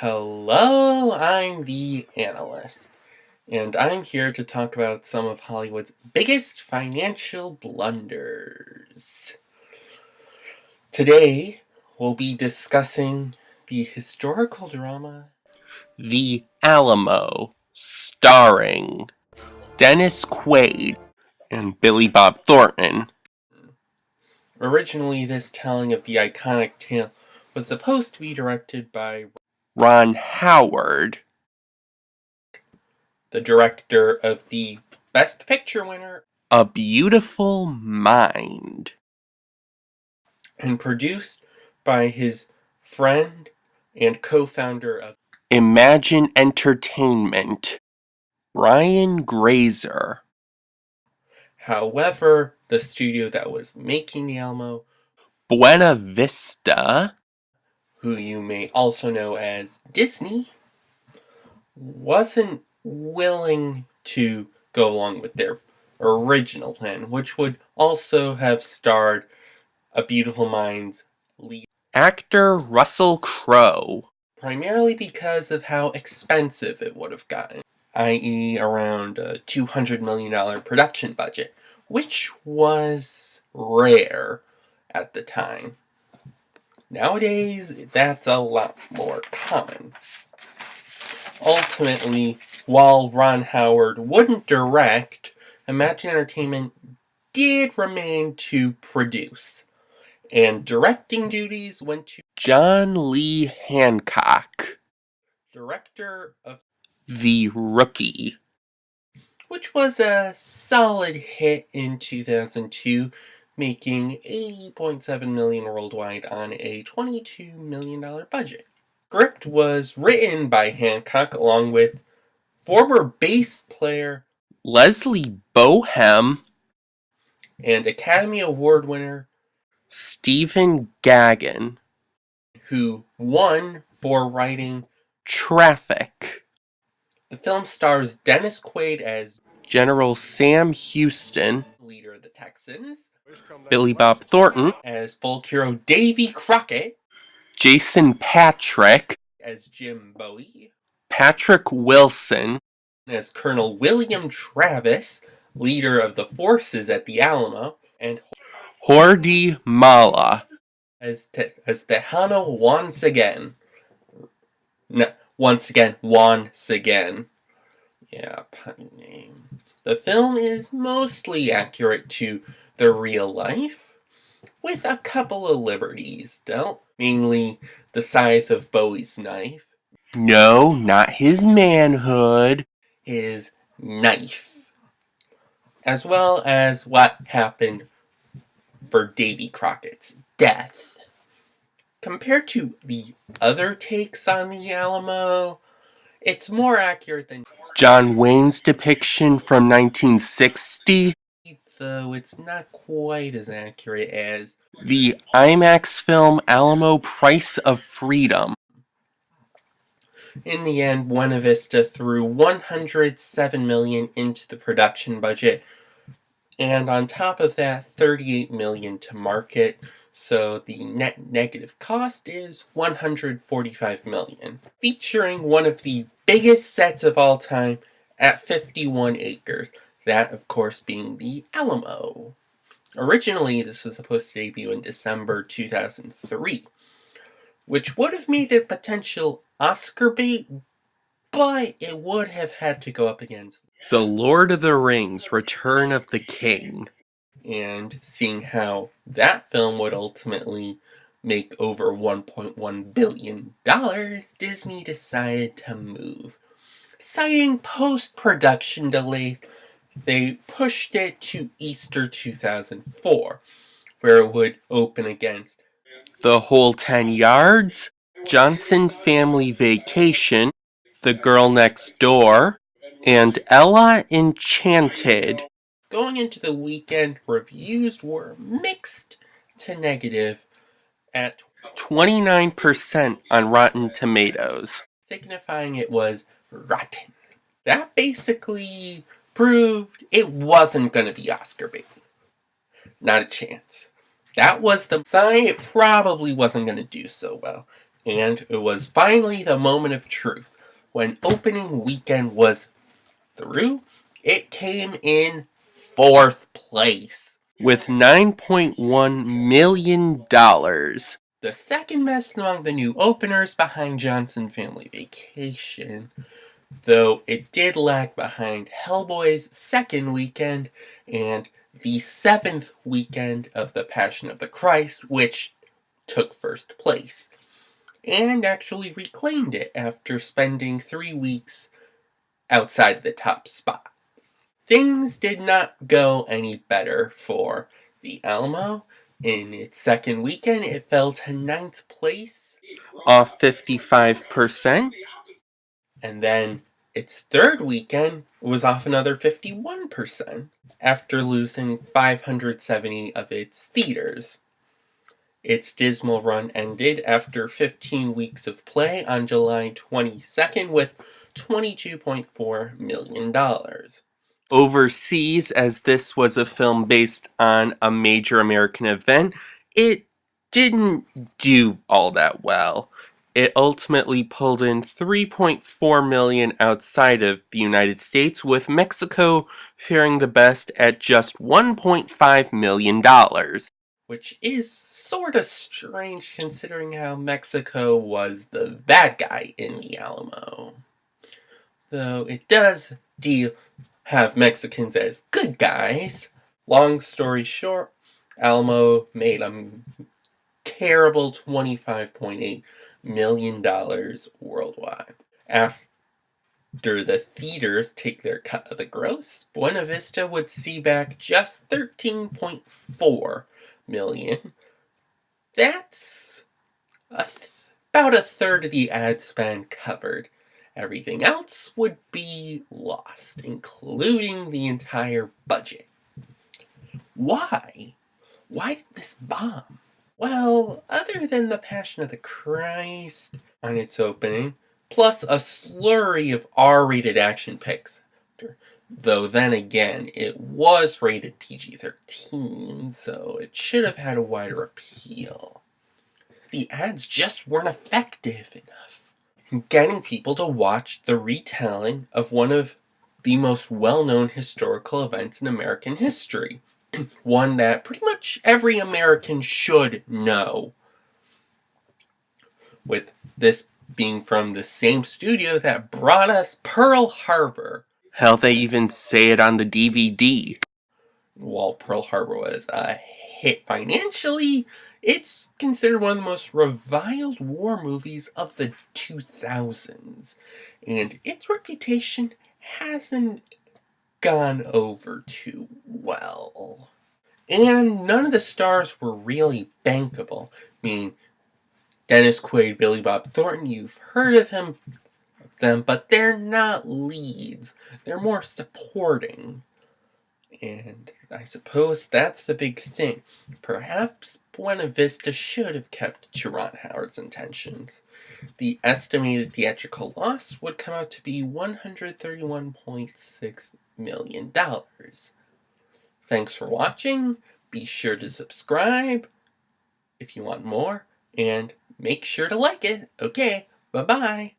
Hello, I'm the Analyst, and I'm here to talk about some of Hollywood's biggest financial blunders. Today, we'll be discussing the historical drama The Alamo, starring Dennis Quaid and Billy Bob Thornton. Originally, this telling of the iconic tale was supposed to be directed by Ron Howard, the director of the Best Picture winner, A Beautiful Mind, and produced by his friend and co-founder of Imagine Entertainment, Brian Grazer. However, the studio that was making the Alamo, Buena Vista, who you may also know as Disney, wasn't willing to go along with their original plan, which would also have starred A Beautiful Mind's lead actor Russell Crowe, primarily because of how expensive it would have gotten, i.e. around a $200 million production budget, which was rare at the time. Nowadays, that's a lot more common. Ultimately, while Ron Howard wouldn't direct, Imagine Entertainment did remain to produce, and directing duties went to John Lee Hancock, director of The Rookie, which was a solid hit in 2002, making $80.7 million worldwide on a $22 million budget. Script was written by Hancock along with former bass player Leslie Bohem and Academy Award winner Stephen Gaghan, who won for writing Traffic. The film stars Dennis Quaid as General Sam Houston, leader of the Texans, Billy Bob Thornton as folk hero Davy Crockett, Jason Patric as Jim Bowie, Patrick Wilson as Colonel William Travis, leader of the forces at the Alamo, and Hordy Mala as Tejano once again. Once again. Yeah, punny name. The film is mostly accurate to the real life, with a couple of liberties dealt, mainly the size of Bowie's knife. No, not his manhood, his knife. As well as what happened for Davy Crockett's death. Compared to the other takes on the Alamo, it's more accurate than John Wayne's depiction from 1960, though it's not quite as accurate as the IMAX film Alamo Price of Freedom. In the end, Buena Vista threw $107 million into the production budget, and on top of that, $38 million to market, so the net negative cost is $145 million, featuring one of the biggest sets of all time at 51 acres, that of course being the Alamo. Originally, this was supposed to debut in December 2003, which would have made it potential Oscar bait, but it would have had to go up against The Lord of the Rings: Return of the King. And seeing how that film would ultimately make over $1.1 billion, Disney decided to move. Citing post-production delays, they pushed it to Easter 2004, where it would open against The Whole 10 Yards, Johnson Family Vacation, The Girl Next Door, and Ella Enchanted. Going into the weekend, reviews were mixed to negative at 29% on Rotten Tomatoes, signifying it was rotten. That basically proved it wasn't going to be Oscar bait. Not a chance. That was the sign it probably wasn't going to do so well. And it was finally the moment of truth. When opening weekend was through, it came in 4th place with $9.1 million. The second best among the new openers behind Johnson Family Vacation, though it did lag behind Hellboy's second weekend and the 7th weekend of The Passion of the Christ, which took first place, and actually reclaimed it after spending 3 weeks outside the top spot. Things did not go any better for the Alamo. In its second weekend, it fell to 9th place, off 55%. And then its third weekend was off another 51%, after losing 570 of its theaters. Its dismal run ended after 15 weeks of play on July 22nd with $22.4 million. Overseas, as this was a film based on a major American event, it didn't do all that well. It ultimately pulled in $3.4 million outside of the United States, with Mexico faring the best at just $1.5 million. Which is sort of strange considering how Mexico was the bad guy in the Alamo. Though it does have Mexicans as good guys. Long story short, Alamo made a terrible $25.8 million worldwide. After the theaters take their cut of the gross, Buena Vista would see back just $13.4 million. That's about a third of the ad spend covered. Everything else would be lost, including the entire budget. Why? Why did this bomb? Well, other than The Passion of the Christ on its opening, plus a slurry of R-rated action pics, though then again, it was rated PG-13, so it should have had a wider appeal. The ads just weren't effective enough in getting people to watch the retelling of one of the most well-known historical events in American history. One that pretty much every American should know. With this being from the same studio that brought us Pearl Harbor. Hell, they even say it on the DVD. While Pearl Harbor was a hit financially, it's considered one of the most reviled war movies of the 2000s. And its reputation hasn't gone over too well. And none of the stars were really bankable. I mean, Dennis Quaid, Billy Bob Thornton, you've heard of them, but they're not leads. They're more supporting. And I suppose that's the big thing. Perhaps Buena Vista should have kept to Ron Howard's intentions. The estimated theatrical loss would come out to be $131.6 million. Thanks for watching. Be sure to subscribe if you want more, and make sure to like it. Okay, bye-bye.